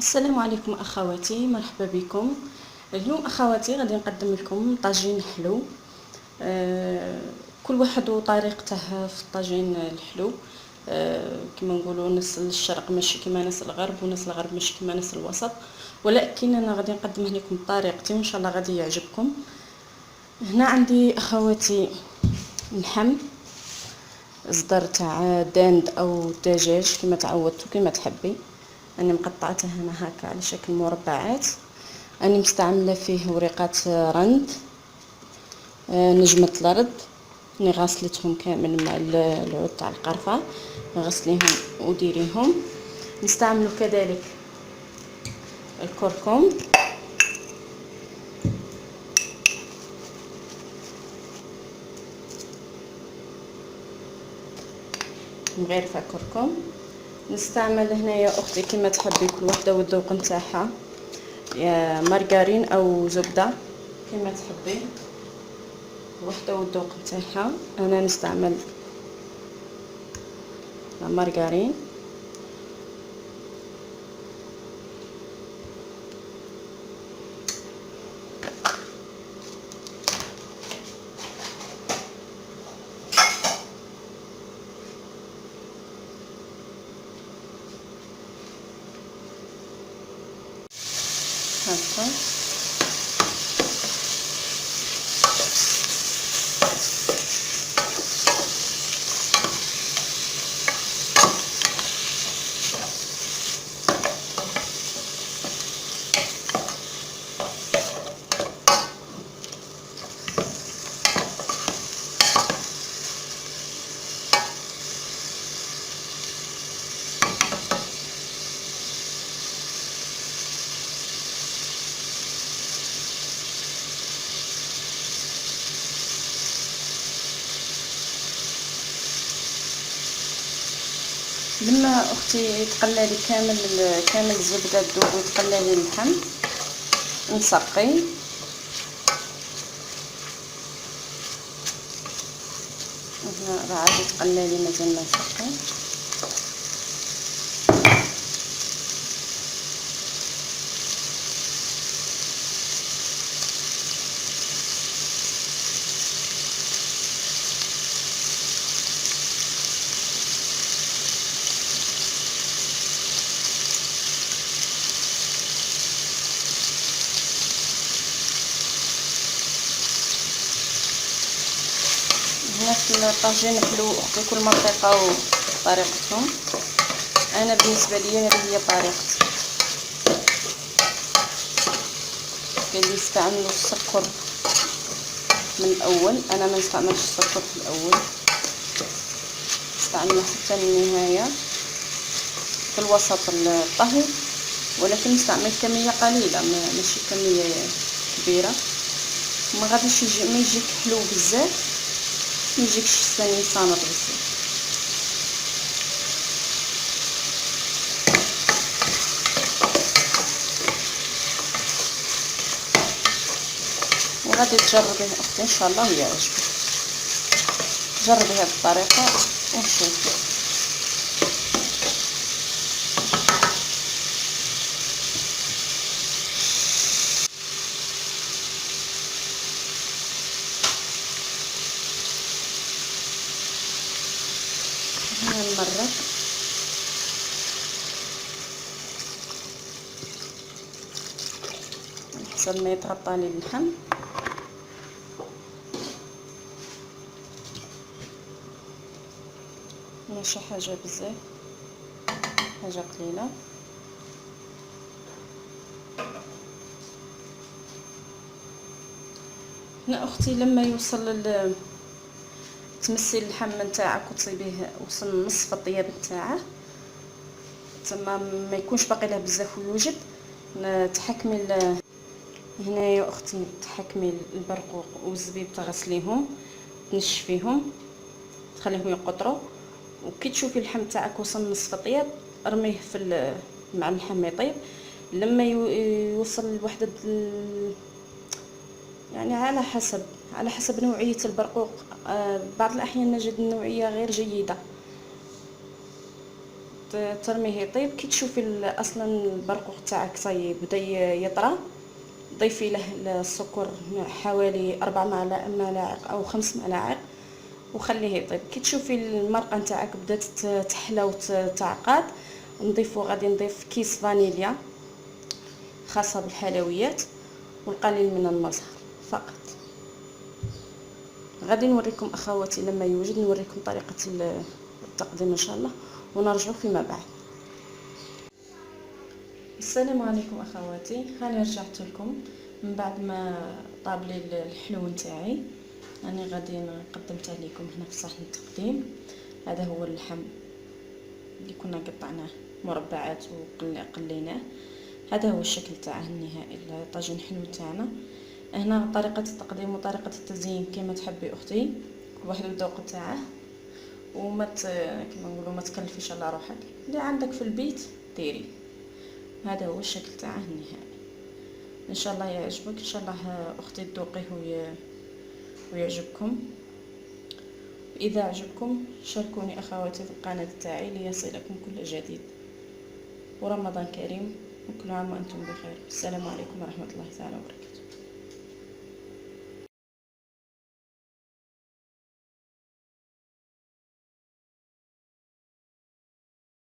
السلام عليكم اخواتي، مرحبا بكم. اليوم اخواتي غادي نقدم لكم طاجين حلو. كل واحد وطريقته في الطاجين الحلو. كما نقولوا ناس الشرق ماشي كما ناس الغرب، وناس الغرب ماشي كما ناس الوسط، ولكن انا غادي نقدم لكم طريقتي وان شاء الله غادي يعجبكم. هنا عندي اخواتي لحم صدر تاع داند او دجاج كما تعودتوا كما تحبي. انا مقطعتها هنا هكا على شكل مربعات. انا مستعمله فيه وريقات رند، نجمه الارض. اني غسلتهم كامل مع العود تاع القرفه، غسليهم وديريهم. نستعملوا كذلك الكركم، مغرفه كركم. نستعمل هنايا اختي كما تحبي، كل وحده والذوق نتاعها، يا مارغرين او زبده كما تحبي، وحده والذوق نتاعها. انا نستعمل مارغرين. هكا لما اختي تقلالي كامل الزبده تذوب وتقلالي اللحم، نسقي. هنا راه عاد تقلالي مازال ما نسقي. هنا في الطاجين حلو اختي، كل منطقه وطريقتهم. انا بالنسبه لي هذه هي طريقتي. كاين اللي يستعملوا السكر من الاول، انا ما نستعملش السكر في الاول، نستعمله حتى النهايه في الوسط الطهي، ولكن نستعمل كميه قليله ماشي كميه كبيره. ما غاديش ما يجيك حلو بزاف، ما يجيكش ثاني صامت بزاف. وغادي تجربيه اختي ان شاء الله ويعجبك. جربي هذه الطريقه وشوفي. هنا نمرق حسب ما يتغطى لي اللحم. ماشي حاجه بزاف، حاجه قليله. هنا اختي لما يوصل تمسي اللحم نتاعك وتصيبيه وصل نصف الطياب نتاعه، تما ما يكونش باقي له بزاف ويوجد. تحكمي هنا يا اختي تحكمي البرقوق والزبيب، تغسليهم تنشفيهم تخليهم يقطروا. وكي تشوفي اللحم تاعك وصل نصف طياب، ارميه مع اللحم يطيب. لما يوصل لوحده يعني على حسب نوعية البرقوق. بعض الأحيان نجد النوعية غير جيدة، ترميه يطيب. كي تشوفي اصلا البرقوق تاعك صاي بدا يطرى، ضيفي له السكر حوالي 4 ملاعق او 5 ملاعق وخليه يطيب. كي تشوفي المرقه نتاعك بدات تحلى وتعقد، غادي نضيف كيس فانيليا خاصه بالحلويات والقليل من المزهر فقط. غادي نوريكم اخواتي لما يوجد، نوريكم طريقه التقديم ان شاء الله ونرجع فيما بعد. السلام عليكم اخواتي، هاني رجعت لكم من بعد ما طاب لي الحلو نتاعي. انا غادي قدمت لكم هنا في صحن التقديم. هذا هو اللحم اللي كنا قطعناه مربعات وقليناه. هذا هو الشكل تاعه النهائي الطاجين الحلو تاعنا. هنا طريقه التقديم وطريقه التزيين كما تحبي اختي، كل واحد والذوق تاعه، وما كما نقولوا ما تكلفيش على روحك، اللي عندك في البيت ديري. هذا هو الشكل تاعه النهائي. ان شاء الله يعجبك، ان شاء الله اختي تذوقيه ويعجبكم. اذا عجبكم شاركوني اخواتي في القناه تاعي ليصلكم كل جديد. ورمضان كريم وكل عام وانتم بخير. السلام عليكم ورحمه الله تعالى وبركاته.